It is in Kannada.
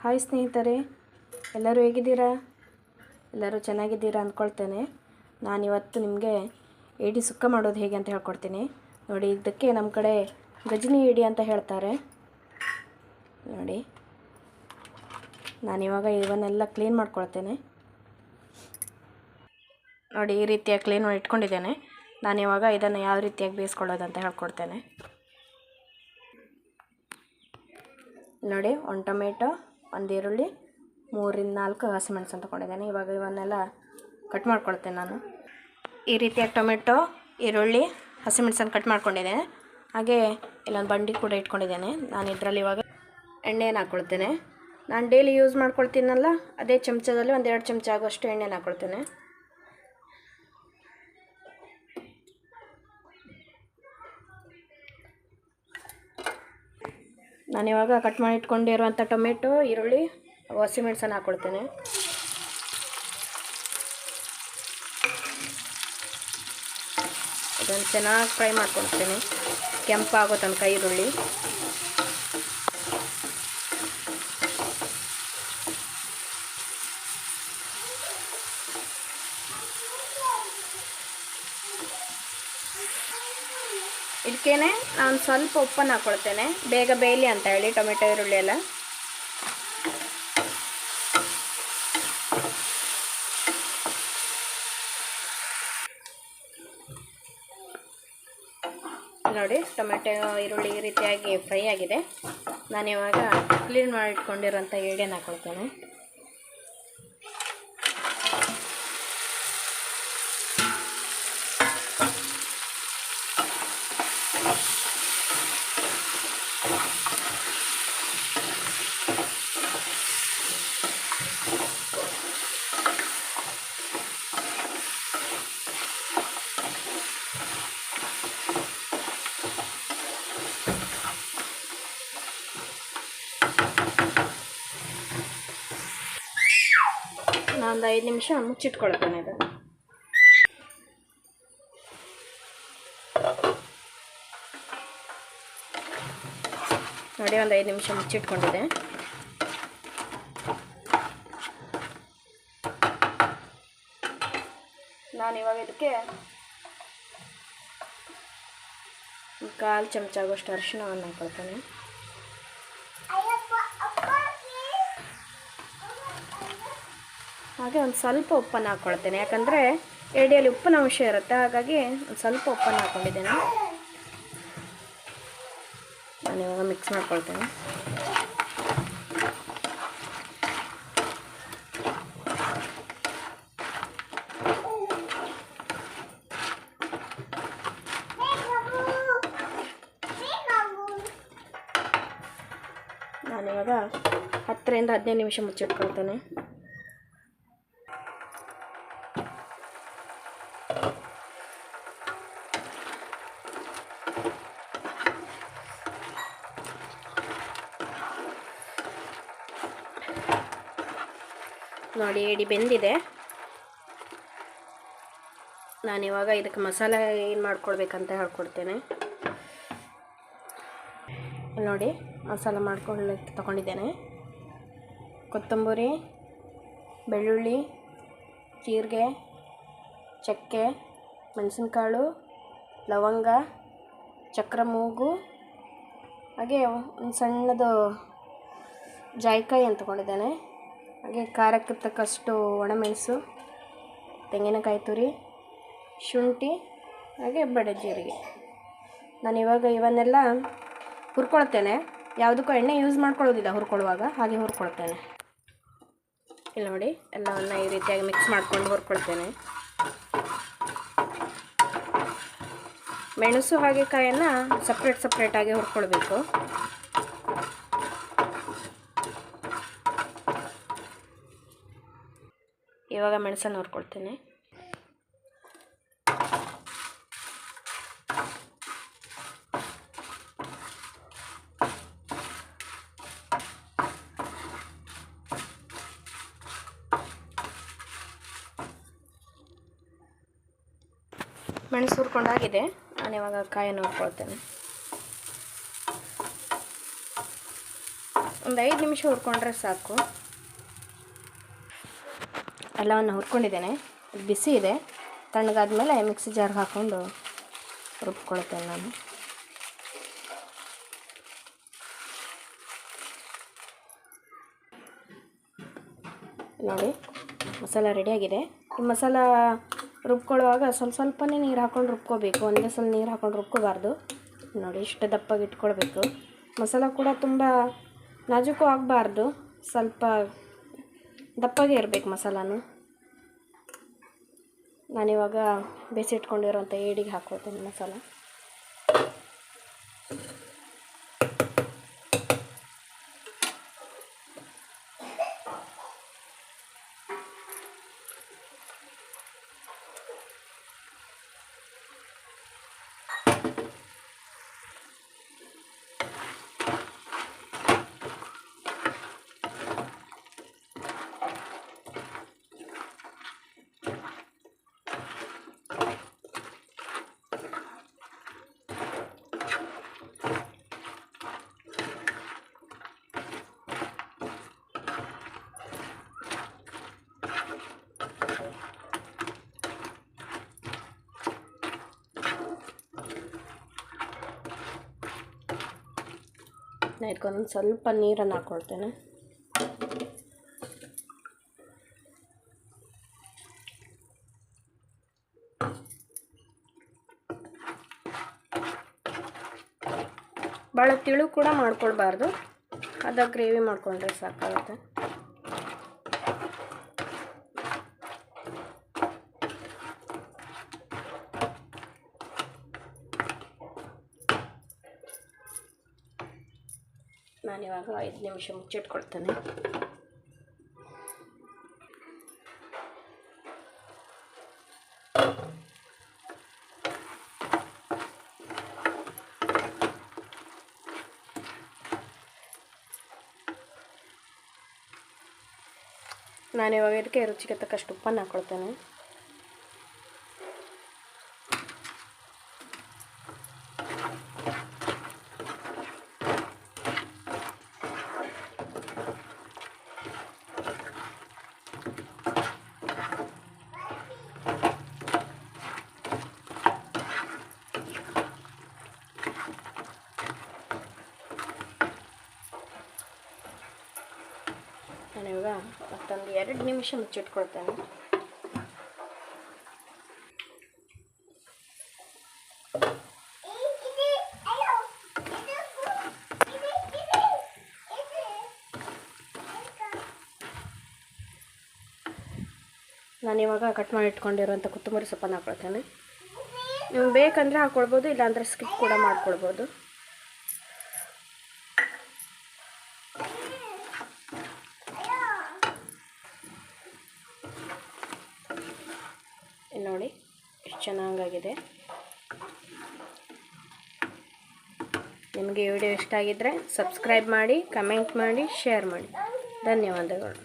ಹಾಯ್ ಸ್ನೇಹಿತರೆ, ಎಲ್ಲರೂ ಹೇಗಿದ್ದೀರಾ? ಎಲ್ಲರೂ ಚೆನ್ನಾಗಿದ್ದೀರಾ ಅಂದ್ಕೊಳ್ತೇನೆ. ನಾನಿವತ್ತು ನಿಮಗೆ ಏಡಿ ಸುಕ್ಕ ಮಾಡೋದು ಹೇಗೆ ಅಂತ ಹೇಳ್ಕೊಡ್ತೀನಿ. ನೋಡಿ, ಇದಕ್ಕೆ ನಮ್ಮ ಕಡೆ ಗಜನಿ ಏಡಿ ಅಂತ ಹೇಳ್ತಾರೆ. ನೋಡಿ, ನಾನಿವಾಗ ಇವನ್ನೆಲ್ಲ ಕ್ಲೀನ್ ಮಾಡ್ಕೊಳ್ತೇನೆ. ನೋಡಿ, ಈ ರೀತಿಯಾಗಿ ಕ್ಲೀನ್ ಮಾಡಿ ಇಟ್ಕೊಂಡಿದ್ದೇನೆ. ನಾನಿವಾಗ ಇದನ್ನು ಯಾವ ರೀತಿಯಾಗಿ ಬೇಯಿಸ್ಕೊಳ್ಳೋದು ಅಂತ ಹೇಳ್ಕೊಡ್ತೇನೆ. ನೋಡಿ, ಒಂದು ಟೊಮೆಟೊ, ಒಂದು ಈರುಳ್ಳಿ, 3-4 ಹಸಿಮೆಣಸನ್ನು ತೊಗೊಂಡಿದ್ದೇನೆ. ಇವಾಗ ಇವನ್ನೆಲ್ಲ ಕಟ್ ಮಾಡ್ಕೊಳ್ತೇನೆ ನಾನು. ಈ ರೀತಿಯಾಗಿ ಟೊಮೆಟೊ, ಈರುಳ್ಳಿ, ಹಸಿಮೆಣಸನ್ನು ಕಟ್ ಮಾಡ್ಕೊಂಡಿದ್ದೇನೆ. ಹಾಗೆ ಇಲ್ಲೊಂದು ಬಂಡಿ ಕೂಡ ಇಟ್ಕೊಂಡಿದ್ದೇನೆ. ನಾನು ಇದರಲ್ಲಿ ಇವಾಗ ಎಣ್ಣೆಯನ್ನು ಹಾಕ್ಕೊಳ್ತೇನೆ. ನಾನು ಡೈಲಿ ಯೂಸ್ ಮಾಡ್ಕೊಳ್ತೀನಲ್ಲ, ಅದೇ ಚಮಚದಲ್ಲಿ 1-2 ಚಮಚ ಆಗುವಷ್ಟು ಎಣ್ಣೆನ ಹಾಕ್ಕೊಳ್ತೇನೆ. ನಾನಿವಾಗ ಕಟ್ ಮಾಡಿ ಇಟ್ಕೊಂಡಿರುವಂಥ ಟೊಮೆಟೊ, ಈರುಳ್ಳಿ, ಹಸಿಮೆಣಸನ್ನು ಹಾಕ್ಕೊಳ್ತೇನೆ. ಇದನ್ನು ಚೆನ್ನಾಗಿ ಫ್ರೈ ಮಾಡ್ಕೊಳ್ತೇನೆ, ಕೆಂಪಾಗೋ ತನಕ ಈರುಳ್ಳಿ. ಇದಕ್ಕೇನೆ ನಾನು ಸ್ವಲ್ಪ ಉಪ್ಪನ್ನು ಹಾಕ್ಕೊಳ್ತೇನೆ, ಬೇಗ ಬೇಯಲಿ ಅಂತ ಹೇಳಿ ಟೊಮೆಟೊ ಈರುಳ್ಳಿ ಎಲ್ಲ. ನೋಡಿ, ಟೊಮೆಟೊ ಈರುಳ್ಳಿ ಈ ರೀತಿಯಾಗಿ ಫ್ರೈ ಆಗಿದೆ. ನಾನಿವಾಗ ಕ್ಲೀನ್ ಮಾಡಿ ಇಟ್ಕೊಂಡಿರೋಂಥ ಏಡಿಯನ್ನು ಹಾಕ್ಕೊಳ್ತೇನೆ. ಒಂದು 5 ನಿಮಿಷ ಮುಚ್ಚಿಟ್ಕೊಳ್ತೇನೆ ಇದು. ನೋಡಿ, ಒಂದು 5 ನಿಮಿಷ ಮುಚ್ಚಿಟ್ಕೊಂಡಿದೆ. ನಾನಿವಾಗ ಇದಕ್ಕೆ 1/4 ಚಮಚ ಆಗುವಷ್ಟು ಅರಿಶಿಣವನ್ನು ಹಾಕ್ಕೊಳ್ತೇನೆ. ಹಾಗೆ ಒಂದು ಸ್ವಲ್ಪ ಉಪ್ಪನ್ನು ಹಾಕ್ಕೊಳ್ತೇನೆ, ಯಾಕಂದರೆ ಏಡಿಯಲ್ಲಿ ಉಪ್ಪಿನ ಅಂಶ ಇರುತ್ತೆ. ಹಾಗಾಗಿ ಒಂದು ಸ್ವಲ್ಪ ಉಪ್ಪನ್ನು ಹಾಕ್ಕೊಂಡಿದ್ದೇನೆ. ನಾನಿವಾಗ ಮಿಕ್ಸ್ ಮಾಡ್ಕೊಳ್ತೇನೆ. ನಾನಿವಾಗ 10-15 ನಿಮಿಷ ಮುಚ್ಚಿಟ್ಕೊಳ್ತೇನೆ. ನೋಡಿ, ಏಡಿ ಬೆಂದಿದೆ. ನಾನಿವಾಗ ಇದಕ್ಕೆ ಮಸಾಲೆ ಏನು ಮಾಡ್ಕೊಳ್ಬೇಕಂತ ಹೇಳ್ಕೊಡ್ತೇನೆ. ನೋಡಿ, ಮಸಾಲೆ ಮಾಡ್ಕೊಳ್ಳೋಕ್ಕೆ ತೊಗೊಂಡಿದ್ದೇನೆ. ಕೊತ್ತಂಬರಿ, ಬೆಳ್ಳುಳ್ಳಿ, ಜೀರಿಗೆ, ಚಕ್ಕೆ, ಮೆಣಸಿನಕಾಳು, ಲವಂಗ, ಚಕ್ರ ಮೂಗು, ಹಾಗೆ ಒಂದು ಸಣ್ಣದು ಜಾಯಿಕಾಯಿ ಅಂತ ತೊಗೊಂಡಿದ್ದೇನೆ. ಹಾಗೆ ಖಾರಕ್ಕೆ ತಕ್ಕಷ್ಟು ಒಣಮೆಣಸು, ತೆಂಗಿನಕಾಯಿ ತುರಿ, ಶುಂಠಿ, ಹಾಗೆ ಬಡ ಜೀರಿಗೆ. ನಾನಿವಾಗ ಇವನ್ನೆಲ್ಲ ಹುರ್ಕೊಳ್ತೇನೆ. ಯಾವುದಕ್ಕೂ ಎಣ್ಣೆ ಯೂಸ್ ಮಾಡ್ಕೊಳ್ಳೋದಿಲ್ಲ ಹುರ್ಕೊಳ್ಳುವಾಗ, ಹಾಗೆ ಹುರ್ಕೊಳ್ತೇನೆ. ಇಲ್ಲಿ ನೋಡಿ, ಎಲ್ಲವನ್ನು ಈ ರೀತಿಯಾಗಿ ಮಿಕ್ಸ್ ಮಾಡ್ಕೊಂಡು ಹುರ್ಕೊಳ್ತೇನೆ. ಮೆಣಸು ಹಾಗೆ ಕಾಯನ್ನು ಸಪ್ರೇಟಾಗಿ ಹುರ್ಕೊಳ್ಬೇಕು. ಇವಾಗ ಮೆಣಸನ್ನು ಹುರ್ಕೊಳ್ತೇನೆ. ಮೆಣಸು ಹುರ್ಕೊಂಡಾಗಿದೆ. ನಾನಿವಾಗ ಕಾಯನ್ನು ಹುರ್ಕೊಳ್ತೇನೆ. ಒಂದು 5 ನಿಮಿಷ ಹುರ್ಕೊಂಡ್ರೆ ಸಾಕು. ಎಲ್ಲವನ್ನು ಹುರ್ಕೊಂಡಿದ್ದೇನೆ, ಬಿಸಿ ಇದೆ. ತಣ್ಣಗಾದ್ಮೇಲೆ ಮಿಕ್ಸಿ ಜಾರ್ಗೆ ಹಾಕ್ಕೊಂಡು ರುಬ್ಕೊಳ್ತೇನೆ ನಾನು. ನೋಡಿ ಮಸಾಲ ರೆಡಿಯಾಗಿದೆ. ಈ ಮಸಾಲ ರುಬ್ಕೊಳ್ಳುವಾಗ ಸ್ವಲ್ಪನೇ ನೀರು ಹಾಕ್ಕೊಂಡು ರುಬ್ಕೋಬೇಕು, ಒಂದೇ ಸಲ ನೀರು ಹಾಕ್ಕೊಂಡು ರುಬ್ಕೋಬಾರ್ದು. ನೋಡಿ ಇಷ್ಟು ದಪ್ಪಾಗಿ ಇಟ್ಕೊಳ್ಬೇಕು. ಮಸಾಲ ಕೂಡ ತುಂಬ ನಾಜೂಕು ಆಗಬಾರ್ದು, ಸ್ವಲ್ಪ ದಪ್ಪಾಗೆ ಇರಬೇಕು ಮಸಾಲನೂ. ನಾನಿವಾಗ ಬೇಯಿಸಿಟ್ಕೊಂಡಿರೋಂಥ ಏಡಿಗೆ ಹಾಕ್ಕೊಳ್ತೀನಿ ಮಸಾಲ. ನಾನು ಇದಕ್ಕೊಂದು ಸ್ವಲ್ಪ ನೀರನ್ನು ಹಾಕ್ಕೊಳ್ತೇನೆ. ಭಾಳ ತಿಳು ಕೂಡ ಮಾಡ್ಕೊಳ್ಬಾರ್ದು, ಅದ ಗ್ರೇವಿ ಮಾಡ್ಕೊಂಡ್ರೆ ಸಾಕಾಗುತ್ತೆ. ನಾನಿವಾಗ 5 ನಿಮಿಷ ಮುಚ್ಚಿಟ್ಕೊಳ್ತೇನೆ. ನಾನಿವಾಗ ಇದಕ್ಕೆ ರುಚಿಗೆ ತಕ್ಕಷ್ಟು ಉಪ್ಪನ್ನು ಹಾಕ್ಕೊಳ್ತೇನೆ. ನಾನಿವಾಗ ಮತ್ತೊಂದು 2 ನಿಮಿಷ ಮುಚ್ಚಿಟ್ಕೊಳ್ತೇನೆ. ನಾನಿವಾಗ ಕಟ್ ಮಾಡಿ ಇಟ್ಕೊಂಡಿರೋಂಥ ಕೊತ್ತಂಬರಿ ಸೊಪ್ಪನ್ನು ಹಾಕ್ಕೊಳ್ತೇನೆ. ನೀವು ಬೇಕಂದರೆ ಹಾಕ್ಕೊಳ್ಬೋದು, ಇಲ್ಲಾಂದರೆ ಸ್ಕಿಪ್ ಕೂಡ ಮಾಡ್ಕೊಳ್ಬೋದು. ನೋಡಿ ಎಷ್ಟು ಚೆನ್ನಾಗಾಗಿದೆ. ನಿಮಗೆ ಈ ವಿಡಿಯೋ ಇಷ್ಟ ಆಗಿದ್ದರೆ ಸಬ್ಸ್ಕ್ರೈಬ್ ಮಾಡಿ, ಕಮೆಂಟ್ ಮಾಡಿ, ಶೇರ್ ಮಾಡಿ. ಧನ್ಯವಾದಗಳು.